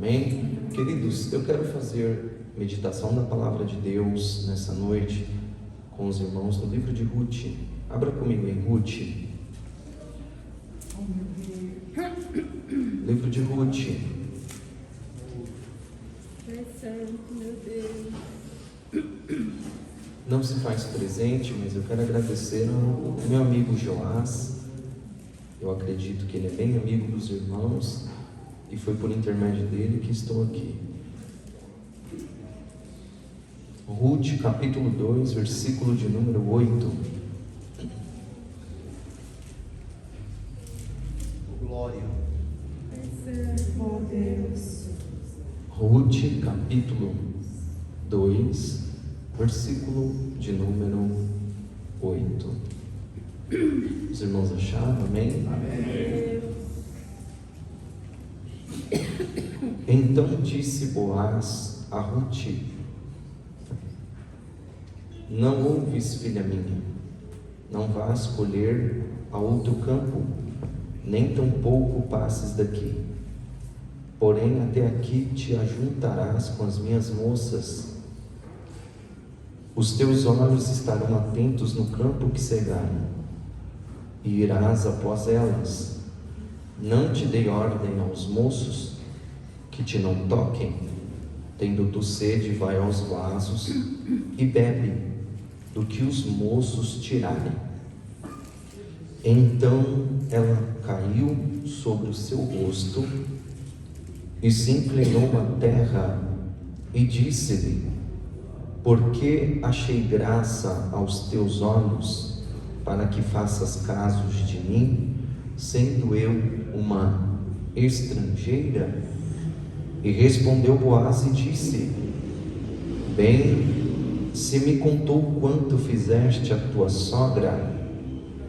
Amém? Queridos, eu quero fazer meditação da Palavra de Deus nessa noite com os irmãos no livro de Ruth. Abra comigo em Ruth. Livro de Ruth. Pai Santo, meu Deus. Não se faz presente, mas eu quero agradecer ao meu amigo Joás. Eu acredito que ele é bem amigo dos irmãos e foi por intermédio dele que estou aqui. Ruth, capítulo 2, versículo de número 8. Glória. Pai Santo, Oh Deus. Ruth, capítulo 2, versículo de número 8. Os irmãos acharam? Amém? Amém. Então disse Boaz a Ruth: não ouves, filha minha, não vás colher a outro campo, nem tampouco passes daqui. Porém, até aqui te ajuntarás com as minhas moças. Os teus olhos estarão atentos no campo que cegaram, e irás após elas. Não te dei ordem aos moços que te não toquem. Tendo tu sede, vai aos vasos e bebe do que os moços tirarem. Então ela caiu sobre o seu rosto e se inclinou à terra e disse-lhe: porque achei graça aos teus olhos, para que faças casos de mim, sendo eu uma estrangeira? E respondeu Boaz e disse: bem, se me contou quanto fizeste a tua sogra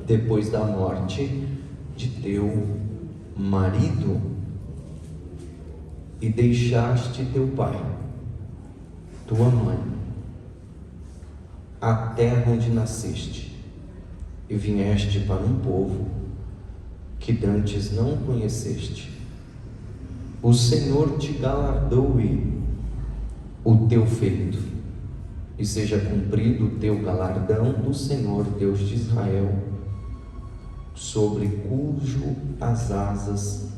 depois da morte de teu marido, e deixaste teu pai, tua mãe, a terra onde nasceste, e vieste para um povo que dantes não conheceste. O Senhor te galardoe o teu feito, e seja cumprido o teu galardão do Senhor Deus de Israel, sobre cujo as asas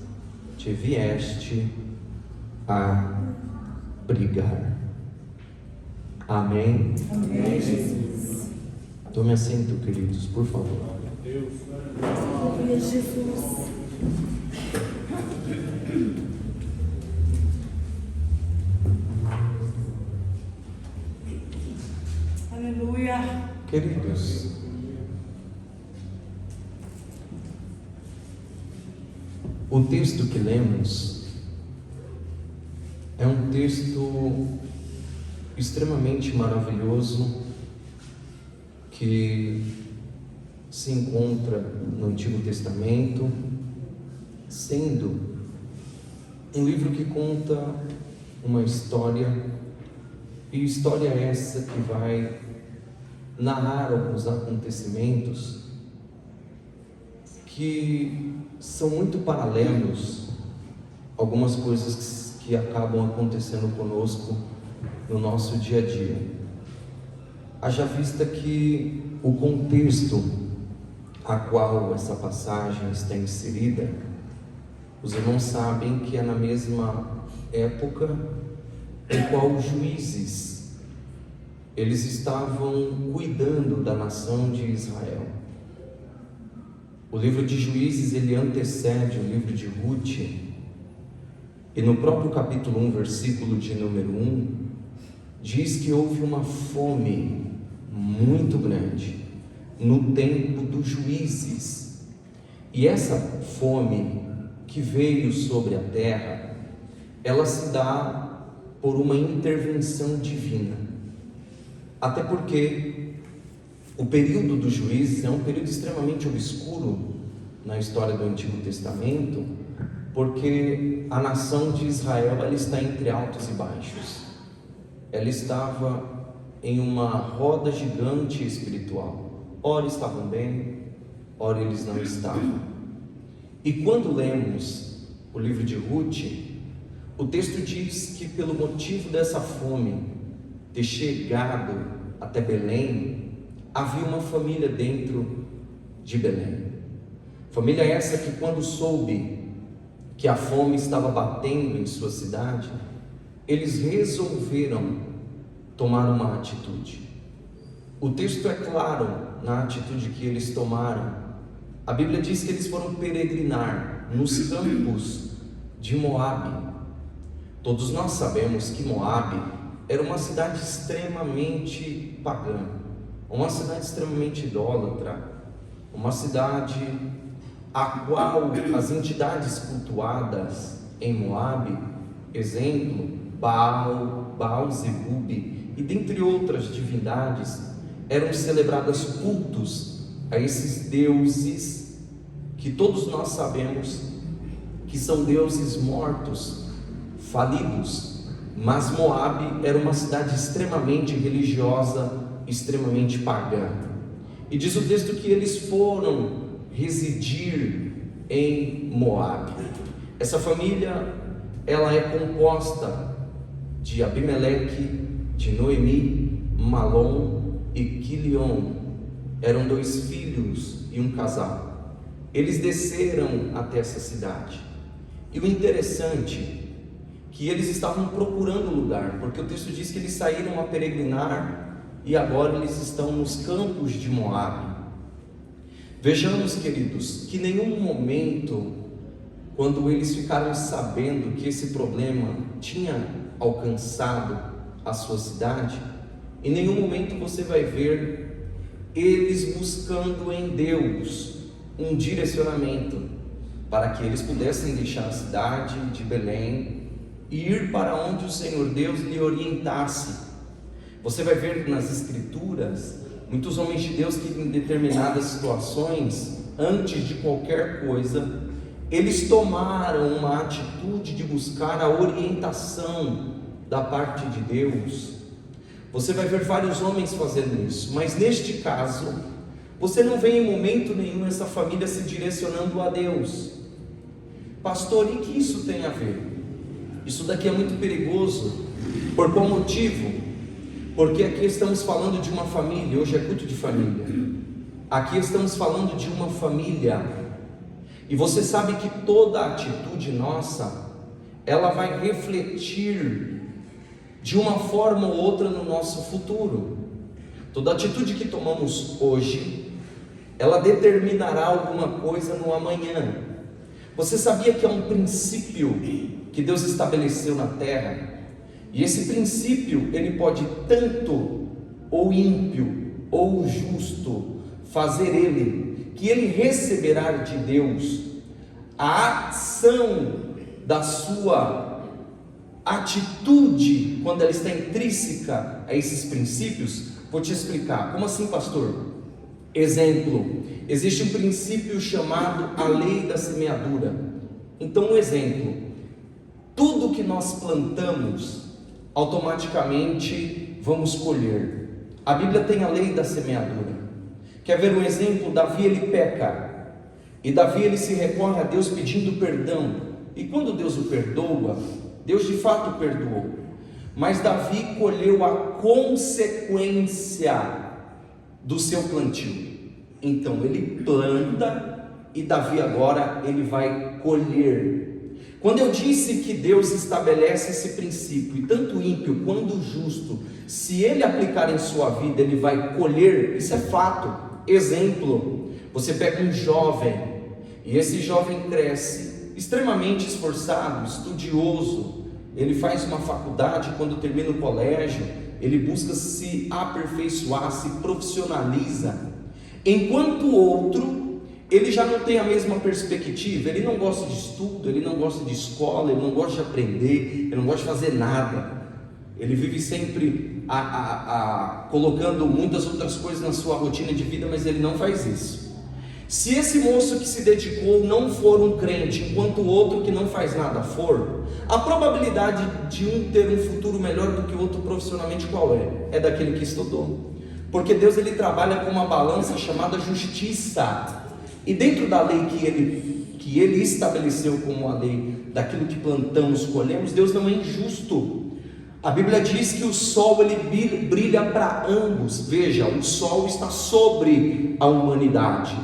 te vieste a brigar. Amém? Amém, Jesus. Tome assento, queridos, por favor. Aleluia, Jesus. Aleluia. Queridos, o texto que lemos é um texto extremamente maravilhoso que se encontra no Antigo Testamento, sendo um livro que conta uma história, e história essa que vai narrar alguns acontecimentos que são muito paralelos a algumas coisas que acabam acontecendo conosco no nosso dia a dia. Haja vista que o contexto a qual essa passagem está inserida, os irmãos sabem que é na mesma época em qual os juízes eles estavam cuidando da nação de Israel. O livro de Juízes ele antecede o livro de Ruth, e no próprio capítulo 1, versículo de número 1, diz que houve uma fome muito grande no tempo dos juízes, e essa fome que veio sobre a terra, ela se dá por uma intervenção divina. Até porque o período dos juízes é um período extremamente obscuro na história do Antigo Testamento, porque a nação de Israel ela está entre altos e baixos. Ela estava em uma roda gigante espiritual. Ora estavam bem, ora eles não estavam. E quando lemos o livro de Ruth, o texto diz que pelo motivo dessa fome ter chegado até Belém, havia uma família dentro de Belém. Família essa que, quando soube que a fome estava batendo em sua cidade, eles resolveram tomar uma atitude. O texto é claro na atitude que eles tomaram. A Bíblia diz que eles foram peregrinar nos campos de Moabe. Todos nós sabemos que Moabe era uma cidade extremamente pagã, uma cidade extremamente idólatra, uma cidade a qual as entidades cultuadas em Moabe, exemplo, Baal-zebub e dentre outras divindades, eram celebradas cultos a esses deuses que todos nós sabemos que são deuses mortos, falidos. Mas Moabe era uma cidade extremamente religiosa, extremamente pagã. E diz o texto que eles foram residir em Moabe. Essa família, ela é composta de Abimeleque, de Noemi, Malom e Quilion. Eram 2 filhos e um casal. Eles desceram até essa cidade. E o interessante que eles estavam procurando lugar, porque o texto diz que eles saíram a peregrinar e agora eles estão nos campos de Moabe. Vejamos, queridos, que em nenhum momento, quando eles ficaram sabendo que esse problema tinha alcançado a sua cidade, em nenhum momento você vai ver eles buscando em Deus um direcionamento para que eles pudessem deixar a cidade de Belém e ir para onde o Senhor Deus lhe orientasse. Você vai ver nas Escrituras muitos homens de Deus que, em determinadas situações, antes de qualquer coisa, eles tomaram uma atitude de buscar a orientação da parte de Deus. Você vai ver vários homens fazendo isso, mas neste caso, você não vê em momento nenhum essa família se direcionando a Deus. Pastor, e que isso tem a ver? Isso daqui é muito perigoso. Por qual motivo? Porque aqui estamos falando de uma família. Hoje é culto de família. Aqui estamos falando de uma família. E você sabe que toda atitude nossa, ela vai refletir de uma forma ou outra no nosso futuro. Toda atitude que tomamos hoje, ela determinará alguma coisa no amanhã. Você sabia que é um princípio que Deus estabeleceu na terra? E esse princípio, ele pode tanto ou ímpio ou justo fazer ele, que ele receberá de Deus a ação da sua atitude, quando ela está intrínseca a esses princípios. Vou te explicar. Como assim, pastor? Exemplo, existe um princípio chamado a lei da semeadura. Então, um exemplo: tudo que nós plantamos, automaticamente vamos colher. A Bíblia tem a lei da semeadura. Quer ver um exemplo? Davi, ele peca, e Davi, ele se recorre a Deus pedindo perdão, e quando Deus o perdoa, Deus de fato o perdoou, mas Davi colheu a consequência do seu plantio. Então ele planta, e Davi agora ele vai colher. Quando eu disse que Deus estabelece esse princípio, e tanto o ímpio quanto o justo, se ele aplicar em sua vida, ele vai colher, isso é fato. Exemplo, você pega um jovem, e esse jovem cresce, extremamente esforçado, estudioso, ele faz uma faculdade, quando termina o colégio, ele busca se aperfeiçoar, se profissionaliza, enquanto o outro, ele já não tem a mesma perspectiva, ele não gosta de estudo, ele não gosta de escola, ele não gosta de aprender, ele não gosta de fazer nada, ele vive sempre colocando muitas outras coisas na sua rotina de vida, mas ele não faz isso. Se esse moço que se dedicou não for um crente, enquanto o outro que não faz nada for, a probabilidade de um ter um futuro melhor do que o outro profissionalmente qual é? É daquele que estudou, porque Deus, ele trabalha com uma balança chamada justiça. E dentro da lei que que Ele estabeleceu como a lei, daquilo que plantamos, colhemos, Deus não é injusto. A Bíblia diz que o sol ele brilha para ambos. Veja, o sol está sobre a humanidade,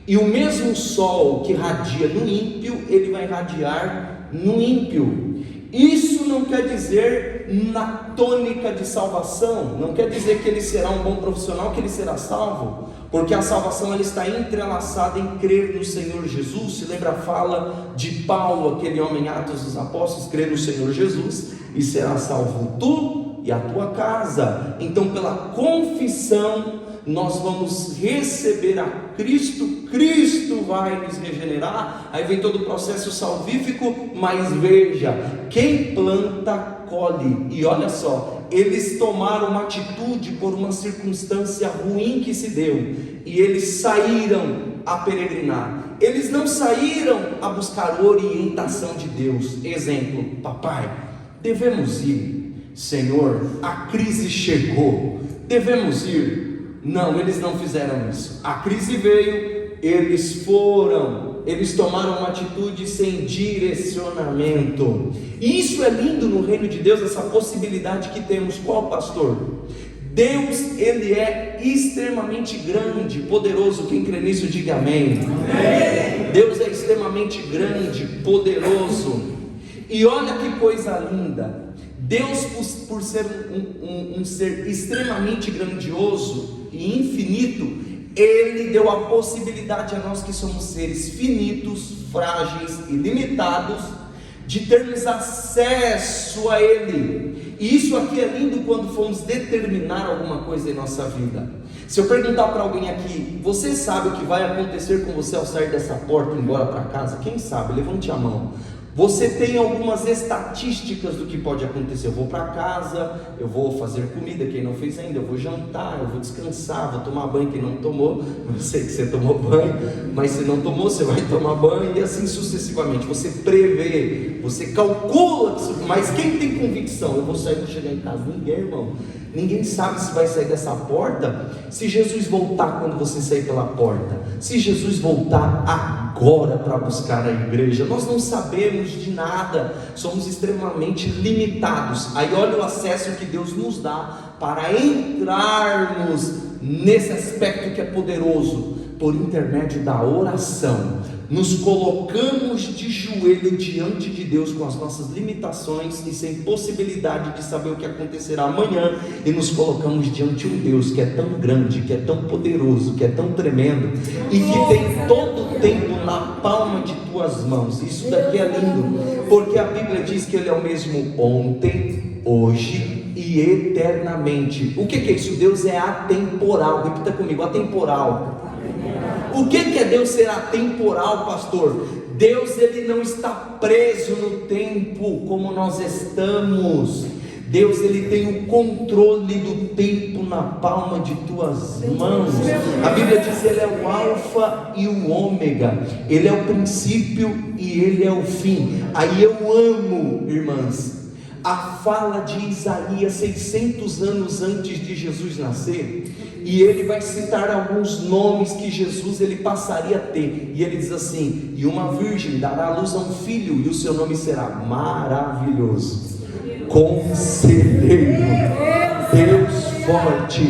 e o mesmo sol que radia no ímpio, ele vai radiar no ímpio. Isso não quer dizer na tônica de salvação, não quer dizer que ele será um bom profissional, que ele será salvo, porque a salvação ela está entrelaçada em crer no Senhor Jesus. Se lembra a fala de Paulo, aquele homem em Atos dos Apóstolos: crê no Senhor Jesus e será salvo tu e a tua casa. Então, pela confissão, nós vamos receber a Cristo, Cristo vai nos regenerar, aí vem todo o processo salvífico. Mas veja, quem planta, colhe. E olha só, eles tomaram uma atitude por uma circunstância ruim que se deu, e eles saíram a peregrinar, eles não saíram a buscar orientação de Deus. Exemplo: papai, devemos ir. Senhor, a crise chegou, devemos ir. Não, eles não fizeram isso. A crise veio, eles foram, eles tomaram uma atitude sem direcionamento. E isso é lindo no reino de Deus, essa possibilidade que temos. Qual, pastor? Deus, Ele é extremamente grande, poderoso. Quem crê nisso, diga amém. Amém. Deus é extremamente grande, poderoso. E olha que coisa linda. Deus, por ser um ser extremamente grandioso e infinito, Ele deu a possibilidade a nós que somos seres finitos, frágeis e limitados, de termos acesso a Ele. E isso aqui é lindo quando formos determinar alguma coisa em nossa vida. Se eu perguntar para alguém aqui: você sabe o que vai acontecer com você ao sair dessa porta e ir embora para casa? Quem sabe? Levante a mão. Você tem algumas estatísticas do que pode acontecer. Eu vou para casa, eu vou fazer comida, quem não fez ainda, eu vou jantar, eu vou descansar, vou tomar banho, quem não tomou, eu sei que você tomou banho, mas se não tomou, você vai tomar banho, e assim sucessivamente. Você prevê, você calcula, mas quem tem convicção? Eu vou sair, vou chegar em casa. Ninguém, irmão. Ninguém sabe se vai sair dessa porta, se Jesus voltar quando você sair pela porta, se Jesus voltar agora para buscar a igreja. Nós não sabemos de nada, somos extremamente limitados. Aí olha o acesso que Deus nos dá para entrarmos nesse aspecto que é poderoso, por intermédio da oração. Nos colocamos de joelho diante de Deus com as nossas limitações e sem possibilidade de saber o que acontecerá amanhã, e nos colocamos diante de um Deus que é tão grande, que é tão poderoso, que é tão tremendo, e que tem todo o tempo na palma de tuas mãos. Isso daqui é lindo, porque a Bíblia diz que Ele é o mesmo ontem, hoje e eternamente. O que é isso? Deus é atemporal. Repita comigo: atemporal. O que é Deus ser atemporal, pastor? Deus, Ele não está preso no tempo como nós estamos. Deus, Ele tem o controle do tempo na palma de tuas mãos. A Bíblia diz que Ele é o alfa e o ômega, Ele é o princípio e Ele é o fim. Aí eu amo, irmãs, a fala de Isaías 600 anos antes de Jesus nascer, e ele vai citar alguns nomes que Jesus ele passaria a ter, e ele diz assim: e uma virgem dará à luz a um filho, e o seu nome será Maravilhoso, Conselheiro, Deus Forte,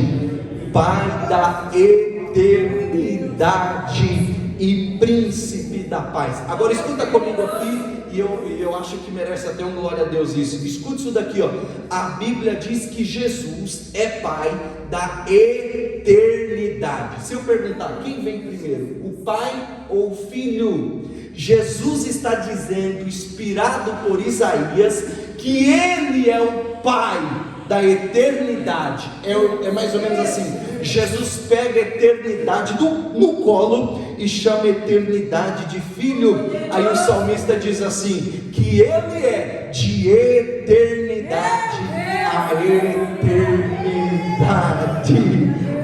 Pai da Eternidade e Príncipe da Paz. Agora escuta comigo aqui, e eu acho que merece até um glória a Deus isso. Escute isso daqui, ó. A Bíblia diz que Jesus é Pai da eternidade. Se eu perguntar quem vem primeiro, o Pai ou o Filho? Jesus está dizendo, inspirado por Isaías, que Ele é o Pai da eternidade. É mais ou menos assim: Jesus pega a eternidade no colo e chama a eternidade de filho. Aí o salmista diz assim: que Ele é de eternidade a eternidade.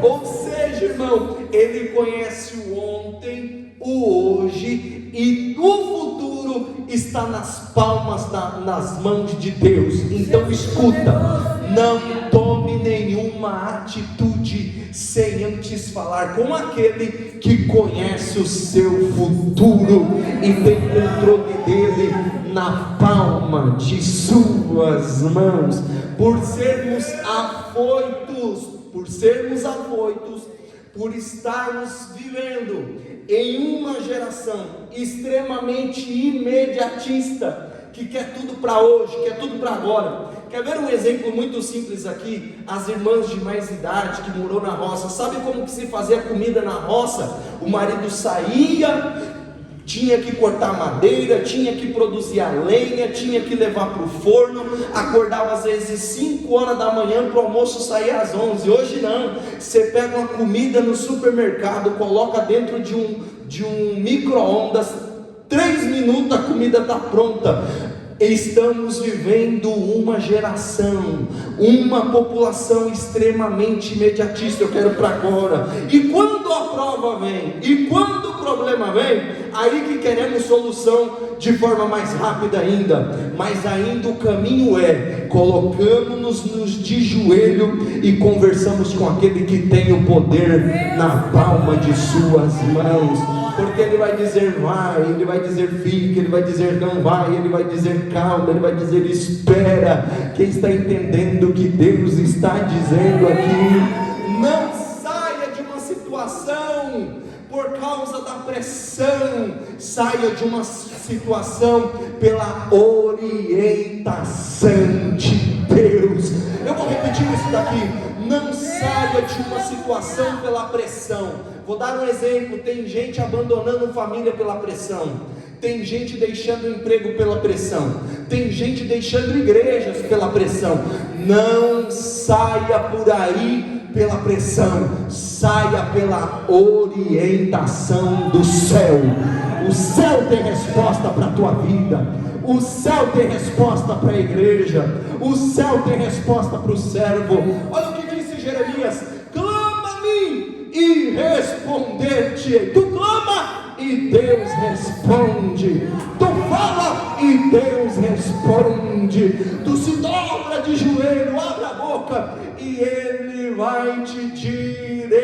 Ou seja, irmão, Ele conhece o ontem, o hoje e o futuro está nas palmas, nas mãos de Deus. Então escuta, não tome nenhuma atitude sem antes falar com aquele que conhece o seu futuro e tem controle dele na palma de suas mãos. Por sermos afoitos, por estarmos vivendo em uma geração extremamente imediatista, que quer tudo para hoje, quer tudo para agora. Quer ver um exemplo muito simples aqui? As irmãs de mais idade que morou na roça, sabe como que se fazia comida na roça? O marido saía, tinha que cortar madeira, tinha que produzir a lenha, tinha que levar para o forno, acordava às vezes 5 horas da manhã para o almoço sair às 11. Hoje não, você pega uma comida no supermercado, coloca dentro de um micro-ondas, 3 minutos a comida está pronta. Estamos vivendo uma geração, uma população extremamente imediatista. Eu quero para agora. E quando a prova vem, e quando o problema vem, aí que queremos solução de forma mais rápida ainda. Mas ainda o caminho colocamos-nos de joelho e conversamos com aquele que tem o poder na palma de suas mãos. Porque Ele vai dizer vai, Ele vai dizer fica, Ele vai dizer não vai, Ele vai dizer calma, Ele vai dizer espera. Quem está entendendo o que Deus está dizendo aqui? Não saia de uma situação por causa da pressão, saia de uma situação pela orientação de Deus. Eu vou repetir isso daqui: não saia de uma situação pela pressão. Vou dar um exemplo: tem gente abandonando família pela pressão, tem gente deixando o emprego pela pressão, tem gente deixando igrejas pela pressão. Não saia por aí pela pressão, saia pela orientação do céu. O céu tem resposta para a tua vida, o céu tem resposta para a igreja, o céu tem resposta para o servo. Olha o que disse Jeremias: clama a mim e responder-te. Tu clama e Deus responde, tu fala e Deus responde, tu se dobra de joelho, abre a boca e Ele vai te direcionar.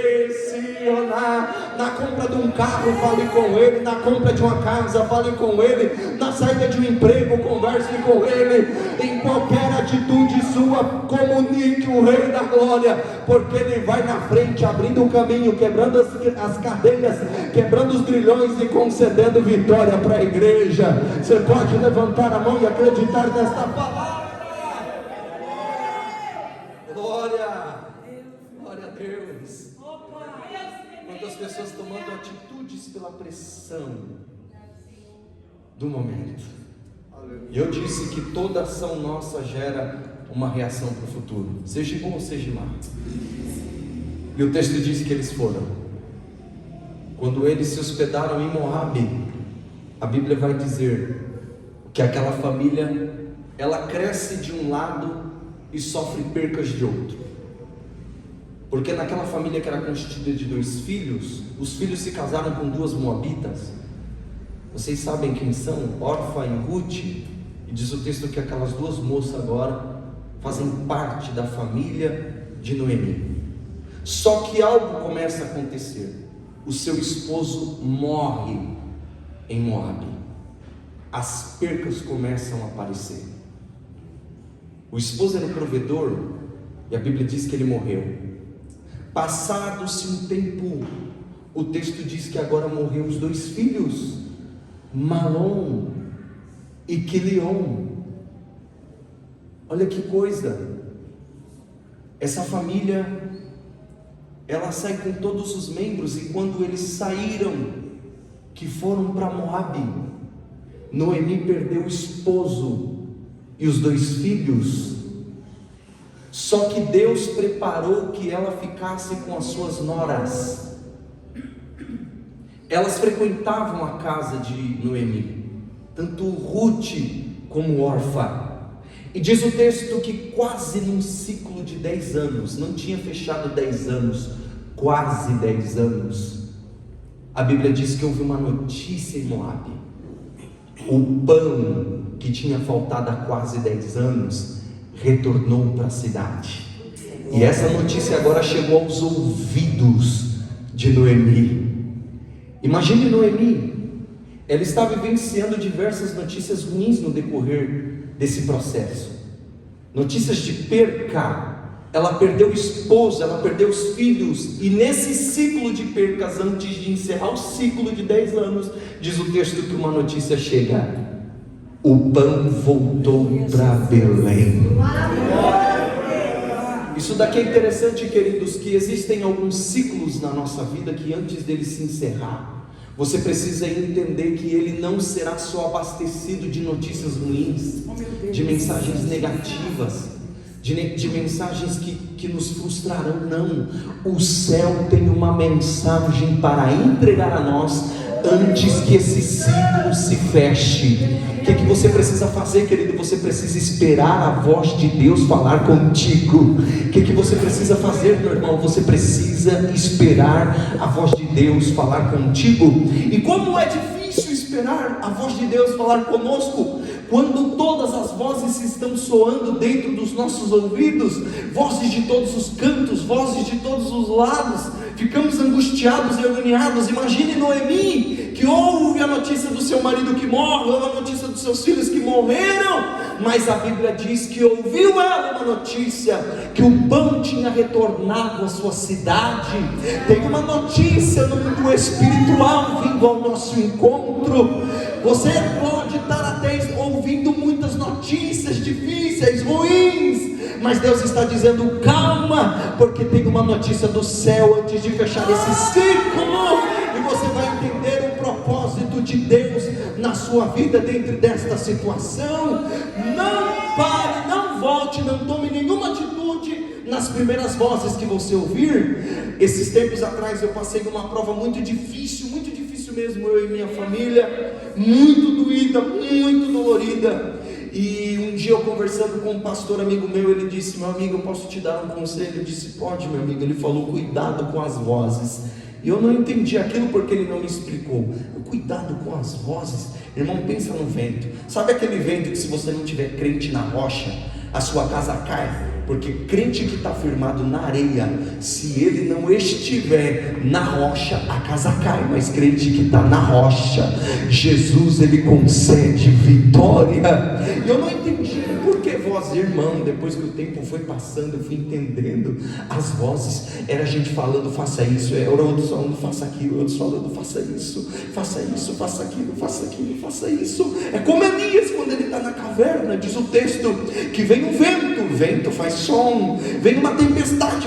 Na compra de um carro, fale com Ele. Na compra de uma casa, fale com Ele. Na saída de um emprego, converse com Ele. Em qualquer atitude sua, comunique o Rei da Glória, porque Ele vai na frente, abrindo o caminho, quebrando as cadeias, quebrando os grilhões e concedendo vitória para a igreja. Você pode levantar a mão e acreditar nesta palavra. Glória a Deus. Quantas pessoas tomando atitudes pela pressão do momento. E eu disse que toda ação nossa gera uma reação para o futuro, seja bom ou seja má. E o texto diz que eles foram. Quando eles se hospedaram em Moabe, a Bíblia vai dizer que aquela família, ela cresce de um lado e sofre percas de outro. Porque naquela família que era constituída de 2 filhos, os filhos se casaram com 2 moabitas. Vocês sabem quem são? Orfa e Ruth. E diz o texto que aquelas 2 moças agora fazem parte da família de Noemi. Só que algo começa a acontecer. O seu esposo morre em Moabe. As percas começam a aparecer. O esposo era o provedor e a Bíblia diz que ele morreu. Passado-se um tempo, o texto diz que agora morreu os 2 filhos, Malom e Quilion. Olha que coisa. Essa família, ela sai com todos os membros. E quando eles saíram, que foram para Moabe, Noemi perdeu o esposo e os 2 filhos. Só que Deus preparou que ela ficasse com as suas noras. Elas frequentavam a casa de Noemi, tanto Ruth como Orfa. E diz o texto que quase num ciclo de 10 anos, não tinha fechado 10 anos, quase 10 anos, a Bíblia diz que houve uma notícia em Moabe. O pão que tinha faltado há quase 10 anos retornou para a cidade. E essa notícia agora chegou aos ouvidos de Noemi. Imagine Noemi, ela está vivenciando diversas notícias ruins no decorrer desse processo, notícias de perca. Ela perdeu o esposo, ela perdeu os filhos, e nesse ciclo de percas, antes de encerrar o ciclo de 10 anos, diz o texto que uma notícia chega: o pão voltou para Belém. Isso daqui é interessante, queridos, que existem alguns ciclos na nossa vida que antes dele se encerrar, você precisa entender que ele não será só abastecido de notícias ruins, de mensagens negativas, de mensagens que nos frustrarão. Não, o céu tem uma mensagem para entregar a nós antes que esse ciclo se feche. O que você precisa fazer, querido? Você precisa esperar a voz de Deus falar contigo. O que você precisa fazer, meu irmão? Você precisa esperar a voz de Deus falar contigo. E como é difícil esperar a voz de Deus falar conosco, quando todas as vozes estão soando dentro dos nossos ouvidos, vozes de todos os cantos, vozes de todos os lados, ficamos angustiados e agoniados. Imagine Noemi, que ouve a notícia do seu marido que morre, ouve a notícia dos seus filhos que morreram, mas a Bíblia diz que ouviu ela uma notícia, que o pão tinha retornado à sua cidade. Tem uma notícia no mundo espiritual vindo ao nosso encontro. Você pode estar até ouvindo muitas notícias difíceis, ruins, mas Deus está dizendo: calma, porque tem uma notícia do céu antes de fechar esse ciclo, e você vai entender o propósito de Deus na sua vida dentro desta situação. Não pare, não volte, não tome nenhuma atitude nas primeiras vozes que você ouvir. Esses tempos atrás eu passei numa prova muito difícil mesmo, eu e minha família, muito doída, muito dolorida. E um dia eu conversando com um pastor amigo meu, ele disse: meu amigo, eu posso te dar um conselho? Eu disse: pode, meu amigo. Ele falou: cuidado com as vozes. E eu não entendi aquilo porque ele não me explicou. Cuidado com as vozes. Irmão, pensa no vento. Sabe aquele vento que, se você não tiver crente na rocha, a sua casa cai? Porque crente que está firmado na areia, se ele não estiver na rocha, a casa cai. Mas crente que está na rocha, Jesus, ele concede vitória. E eu não entendi por que voz, irmão. Depois que o tempo foi passando, eu fui entendendo. As vozes, era a gente falando: faça isso, era outros falando: faça aquilo, outros falando: faça isso, faça aquilo, faça aquilo, faça isso. É como Elias, quando ele está na caverna, diz o texto, que vem o vento faz som, vem uma tempestade,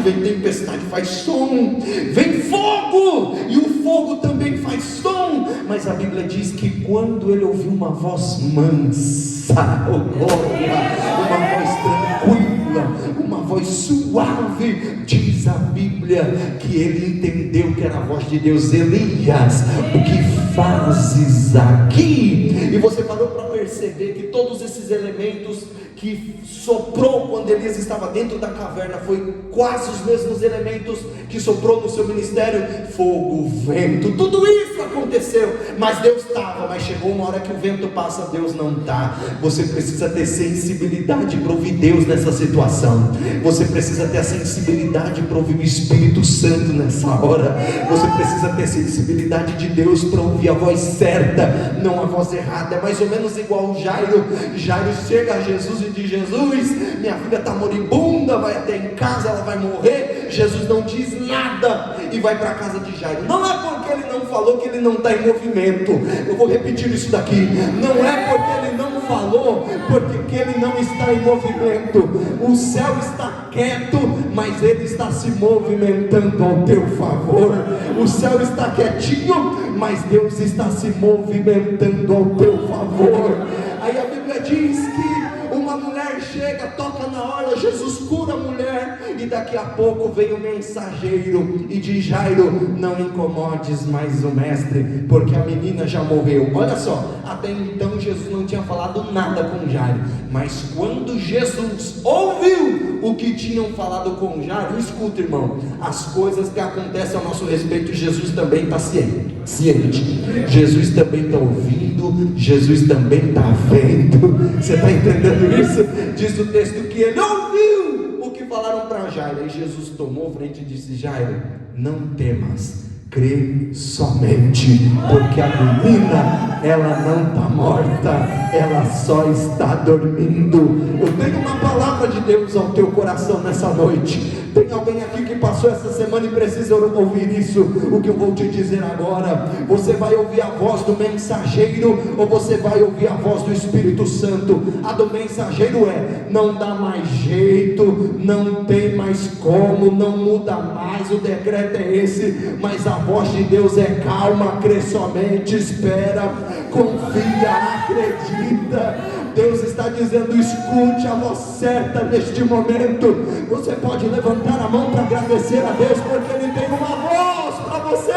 faz som, vem fogo, e o fogo também faz som. Mas a Bíblia diz que quando ele ouviu uma voz mansa, uma voz tranquila, uma voz suave, diz a Bíblia que ele entendeu que era a voz de Deus. Elias, o que fazes aqui? E você parou para perceber que todos esses elementos que soprou quando Elias estava dentro da caverna foi quase os mesmos elementos que soprou no seu ministério: fogo, vento, tudo isso aconteceu. Mas Deus estava, mas chegou uma hora que o vento passa, Deus não está. Você precisa ter sensibilidade para ouvir Deus nessa situação. Você precisa ter a sensibilidade para ouvir o Espírito Santo nessa hora. Você precisa ter sensibilidade de Deus para ouvir a voz certa, não a voz errada. É mais ou menos igual o Jairo. Jairo chega a Jesus e diz: Jesus, minha filha está moribunda, vai até em casa, ela vai morrer. Jesus não diz nada e vai para a casa de Jairo. Não é porque ele não falou que ele não está em movimento. Eu vou repetir isso daqui. Não é porque ele não falou, porque ele não está em movimento. O céu está quieto, mas ele está se movimentando ao teu favor. O céu está quietinho, mas Deus está se movimentando ao teu favor. Aí a Bíblia diz que uma mulher chega, toca na hora, Jesus cura a mulher, e daqui a pouco vem o mensageiro e diz: Jairo, não incomodes mais o mestre, porque a menina já morreu. Olha só, até então Jesus não tinha falado nada com Jairo, mas quando Jesus ouviu o que tinham falado com Jairo, escuta, irmão, as coisas que acontecem a nosso respeito, Jesus também está ciente. Jesus também está ouvindo, Jesus também está vendo. Você está entendendo isso? Diz o texto que ele ouviu o que falaram para Jairo, e Jesus tomou frente e disse: Jairo, não temas, crê somente, porque a menina, ela não está morta, ela só está dormindo. Eu tenho uma palavra de Deus ao teu coração nessa noite. Tem alguém aqui que passou essa semana e precisa ouvir isso? O que eu vou te dizer agora: você vai ouvir a voz do mensageiro, ou você vai ouvir a voz do Espírito Santo? A do mensageiro é: não dá mais jeito, não tem mais como, não muda mais, o decreto é esse. Mas a voz de Deus é: calma, crê somente, espera, confia, acredita. Deus está dizendo: escute a voz certa neste momento. Você pode levantar a mão para agradecer a Deus, porque Ele tem uma voz para você.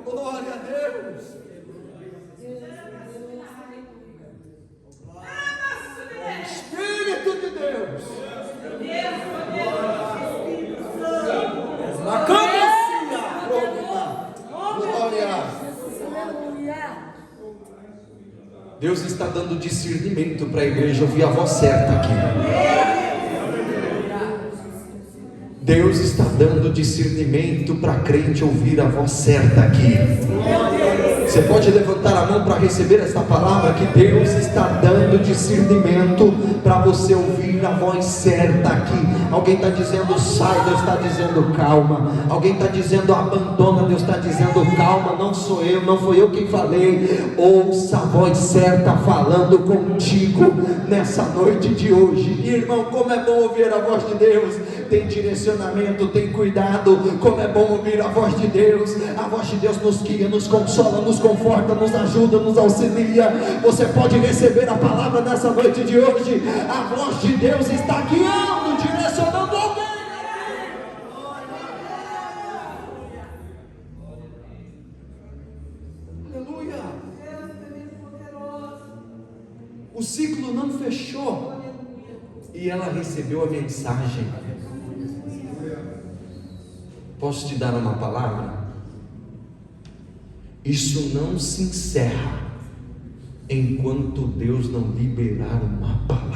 Glória a Deus. Espírito de Deus. Na cama. Glória. Deus está dando discernimento para a igreja ouvir a voz certa aqui. Deus está dando discernimento para a crente ouvir a voz certa aqui. Você pode levantar a mão para receber essa palavra, que Deus está dando discernimento para você ouvir a voz certa aqui. Alguém está dizendo sai, Deus está dizendo calma. Alguém está dizendo abandona, Deus está dizendo calma, não sou eu, não foi eu quem falei. Ouça a voz certa falando contigo nessa noite de hoje. Irmão, como é bom ouvir a voz de Deus. Tem direcionamento, tem cuidado. Como é bom ouvir a voz de Deus. A voz de Deus nos guia, nos consola, nos conforta, nos ajuda, nos auxilia. Você pode receber a palavra nessa noite de hoje. A voz de Deus está guiando, direcionando alguém. Aleluia. O ciclo não fechou e ela recebeu a mensagem. Posso te dar uma palavra? Isso não se encerra enquanto Deus não liberar uma palavra.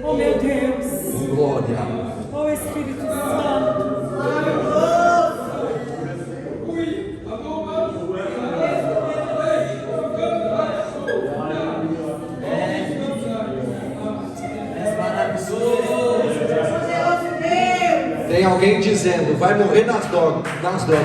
Oh meu Deus. Glória. Oh Espírito Santo. Tem alguém dizendo, vai morrer nas drogas.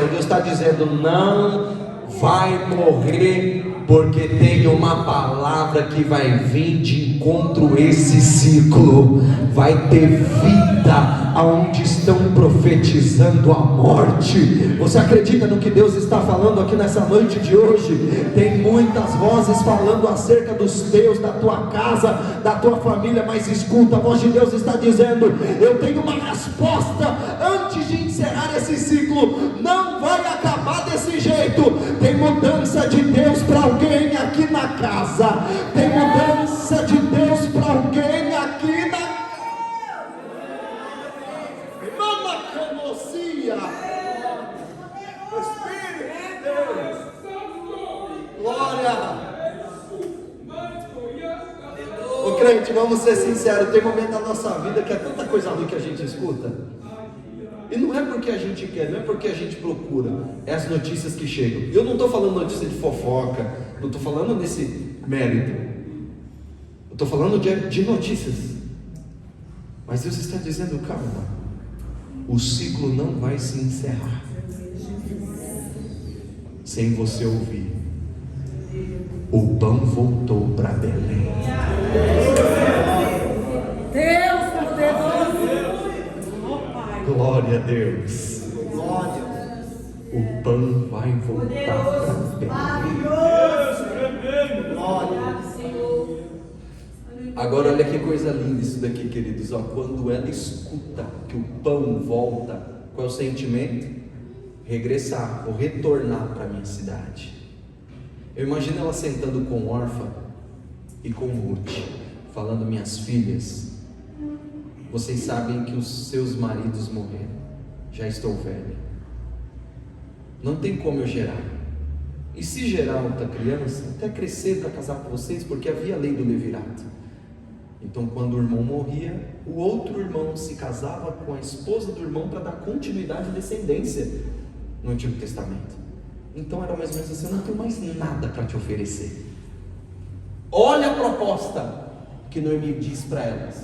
Deus está dizendo, não vai morrer, porque tem uma palavra que vai vir de encontro a esse ciclo. Vai ter vida aonde estão profetizando a morte. Você acredita no que Deus está falando aqui nessa noite de hoje? Tem muitas vozes falando acerca dos teus, da tua casa, da tua família, mas escuta, a voz de Deus está dizendo, eu tenho uma resposta antes de encerrar esse ciclo. Não vai acabar desse jeito. Tem mudança de Deus para alguém aqui na casa. Tem mudança de Deus para alguém aqui na casa. Mama conocia. Espírito de Deus. Glória. Ô crente, vamos ser sinceros, tem momento da nossa vida que é tanta coisa ruim que a gente escuta. E não é porque a gente quer, não é porque a gente procura, é as notícias que chegam. Eu não estou falando notícia de fofoca, não estou falando nesse mérito, eu estou falando de notícias. Mas Deus está dizendo, calma, o ciclo não vai se encerrar sem você ouvir. O pão voltou para Belém. Deus poderoso. Glória a Deus. Glória. O pão vai voltar para Belém. Glória. Agora olha que coisa linda isso daqui, queridos. Ó, quando ela escuta que o pão volta, qual é o sentimento? Regressar, ou retornar para a minha cidade. Eu imagino ela sentando com Orfa e com Ruth, falando, minhas filhas, vocês sabem que os seus maridos morreram, já estou velha, não tem como eu gerar, e se gerar outra criança, até crescer para casar com vocês, porque havia a lei do levirato. Então, quando o irmão morria, o outro irmão se casava com a esposa do irmão para dar continuidade e descendência no Antigo Testamento. Então era mais ou menos assim: eu não tenho mais nada para te oferecer. Olha a proposta que Noemi diz para elas: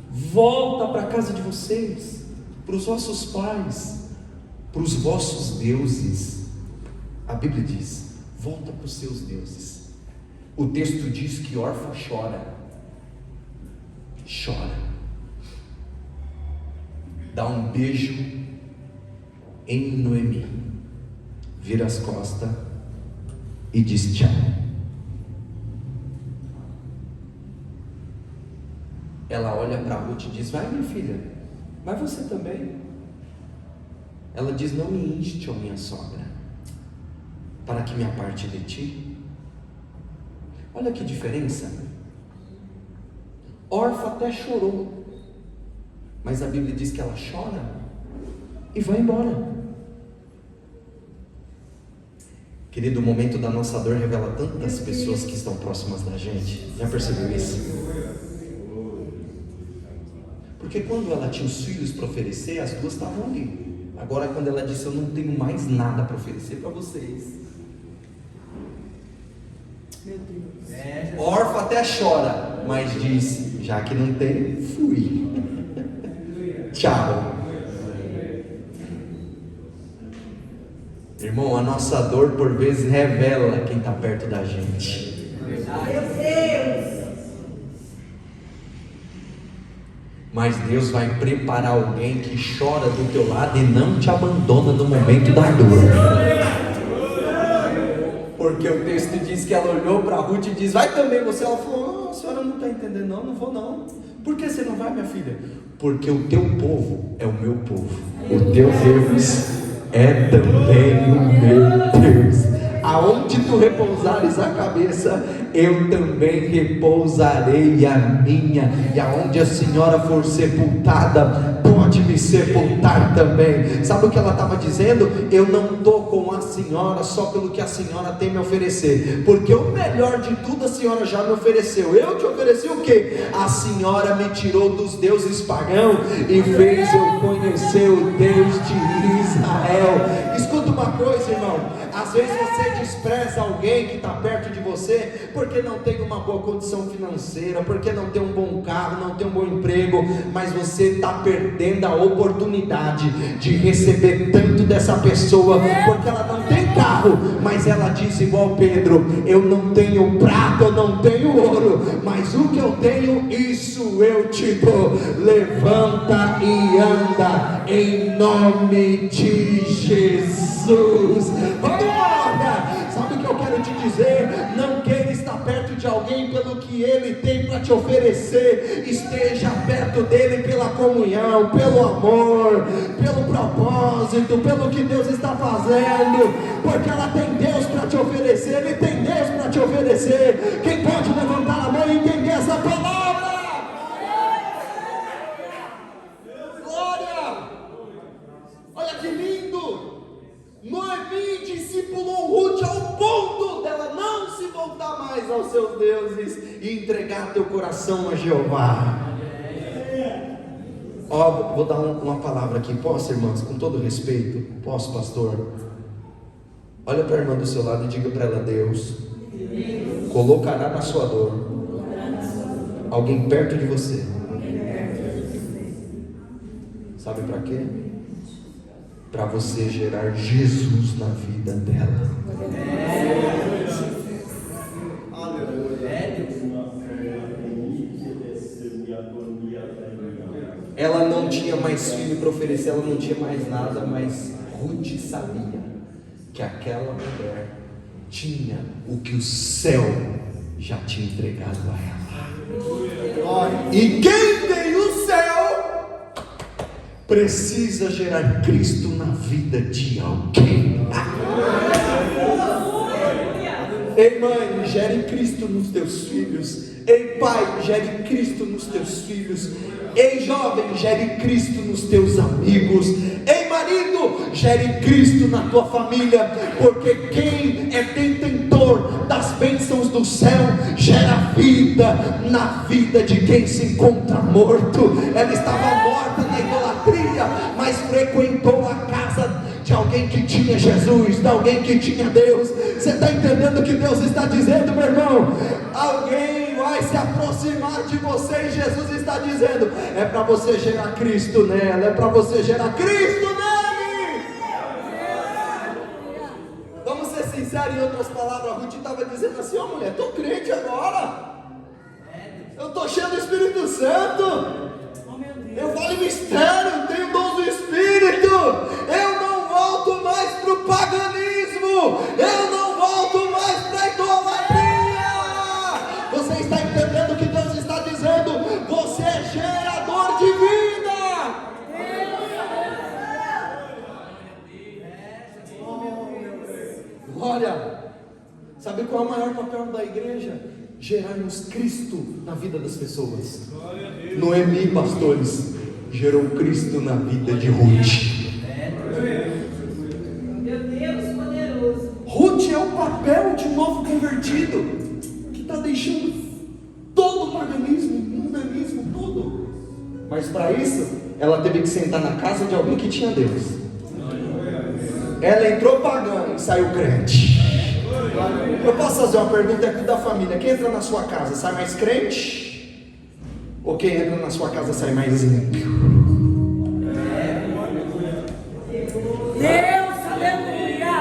volta para a casa de vocês, para os vossos pais, para os vossos deuses. A Bíblia diz: volta para os seus deuses. O texto diz que Orfa chora, dá um beijo em Noemi, vira as costas e diz tchau. Ela olha para Ruth e diz: vai, minha filha, vai você também. Ela diz: não me inste, ó minha sogra, para que me aparte de ti. Olha que diferença. Orfa até chorou, mas a Bíblia diz que ela chora e vai embora. Querido, o momento da nossa dor revela tantas pessoas que estão próximas da gente. Já percebeu isso? Porque quando ela tinha os filhos para oferecer, as duas estavam ali. Agora, quando ela disse: eu não tenho mais nada para oferecer para vocês, Meu Deus. Orfa até chora, mas diz: já que não tem, fui. Tchau. Irmão, a nossa dor por vezes revela quem está perto da gente. Meu Deus. Mas Deus vai preparar alguém que chora do teu lado e não te abandona no momento da dor. Porque o texto diz que ela olhou para Ruth e diz: vai também você. Ela falou: não, a senhora não está entendendo, não vou não. Por que você não vai, minha filha? Porque o teu povo é o meu povo, o teu Deus é também o meu Deus. Aonde tu repousares a cabeça, eu também repousarei a minha. E aonde a senhora for sepultada, pode me sepultar também. Sabe o que ela estava dizendo? Eu não estou com a senhora só pelo que a senhora tem me oferecer, porque o melhor de tudo a senhora já me ofereceu. Eu te ofereci o quê? A senhora me tirou dos deuses pagãos e fez eu conhecer o Deus de Israel. Escuta uma coisa, irmão: às vezes você despreza alguém que está perto de você porque não tem uma boa condição financeira, porque não tem um bom carro, não tem um bom emprego, mas você está perdendo a oportunidade de receber tanto dessa pessoa, porque ela não tem carro, mas ela diz igual Pedro: eu não tenho prata, eu não tenho ouro, mas o que eu tenho, isso eu te dou. Levanta e anda em nome de Jesus. Olha, sabe o que eu quero te dizer? Não queira estar perto de alguém pelo que ele tem para te oferecer. Esteja perto dele pela comunhão, pelo amor, pelo propósito, pelo que Deus está fazendo, porque ela tem Deus para te oferecer, ele tem Deus para te oferecer. Quem pode levantar a mão e entender essa palavra? Glória! Olha que lindo! Noemi discipulou Ruth ao ponto dela não se voltar mais aos seus deuses e entregar teu coração a Jeová. Ó, vou dar uma palavra aqui. Posso, irmãs? Com todo respeito. Posso, pastor? Olha para a irmã do seu lado e diga para ela: Deus colocará na sua dor alguém perto de você. Sabe para quê? Para você gerar Jesus na vida dela. Ela não tinha mais filho para oferecer, ela não tinha mais nada, mas Ruth sabia que aquela mulher tinha o que o céu já tinha entregado a ela. E quem tem o céu precisa gerar Cristo na vida de alguém. Ei, mãe, gere Cristo nos teus filhos. Ei, pai, gere Cristo nos teus filhos. Ei, jovem, gere Cristo nos teus amigos. Ei, Ei, marido, gere Cristo na tua família, porque quem é detentor das bênçãos do céu gera vida na vida de quem se encontra morto. Ela estava morta na idolatria, mas frequentou a casa de alguém que tinha Jesus, de alguém que tinha Deus. Você está entendendo o que Deus está dizendo, meu irmão? Alguém vai se aproximar de você e Jesus está dizendo: é para você gerar Cristo nela, é para você gerar Cristo nele. Vamos ser sinceros, em outras palavras, a Ruth estava dizendo assim: ó, mulher, estou crente agora, eu estou cheio do Espírito Santo, eu falo mistério, tenho dons do Espírito, eu não volto mais para o paganismo, eu não volto mais para a idolatria. Você está entendendo o que Deus está dizendo? Você é gerador de vida. Glória. Sabe qual é o maior papel da igreja? Gerarmos Cristo na vida das pessoas. Noemi, pastores, gerou Cristo na vida de Ruth. Meu Deus poderoso. Ruth é o papel de um novo convertido, que está deixando todo o paganismo, mundanismo, tudo. Mas para isso, ela teve que sentar na casa de alguém que tinha Deus. Ela entrou pagã e saiu crente. Eu posso fazer uma pergunta aqui da família: quem entra na sua casa sai mais crente? Ou quem entra na sua casa sai mais limpo? Deus, aleluia.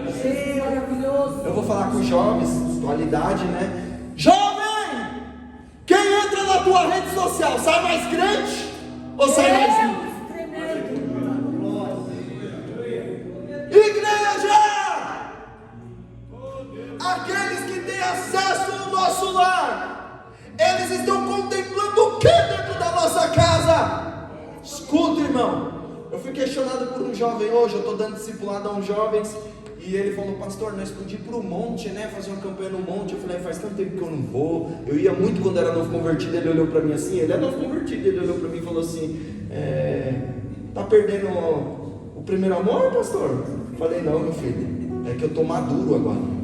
Deus maravilhoso. Eu vou falar com os jovens, atualidade, né? Jovem! Quem entra na tua rede social sai mais crente? Ou sai mais limpo? Igreja! Aqueles que têm acesso ao nosso lar, eles estão contemplando o que dentro da nossa casa? Escuta, irmão, eu fui questionado por um jovem hoje. Eu estou dando discipulado a uns jovens, e ele falou: pastor, nós podíamos ir para o monte, né? Fazer uma campanha no monte. Eu falei: faz tanto tempo que eu não vou. Eu ia muito quando era novo convertido. Ele olhou para mim assim, ele é novo convertido, ele olhou para mim e falou assim: tá perdendo o primeiro amor, pastor? Eu falei: não, meu filho, é que eu estou maduro agora.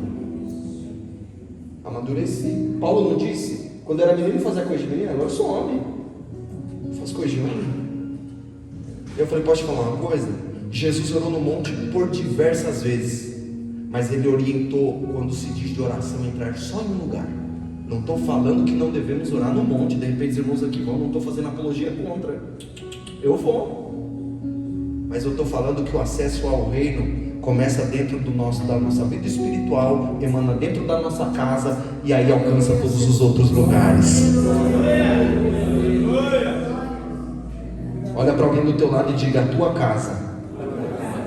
Amadureci. Paulo não disse? Quando eu era menino fazia coisa de menino, agora eu sou homem, faço coisa de homem. Eu falei: posso te falar uma coisa? Jesus orou no monte por diversas vezes, mas ele orientou, quando se diz de oração, entrar só em um lugar. Não estou falando que não devemos orar no monte. De repente os irmãos aqui vão, não estou fazendo apologia contra, eu vou, mas eu estou falando que o acesso ao reino começa dentro da nossa vida espiritual, emana dentro da nossa casa, e aí alcança todos os outros lugares. Olha para alguém do teu lado e diga: a tua casa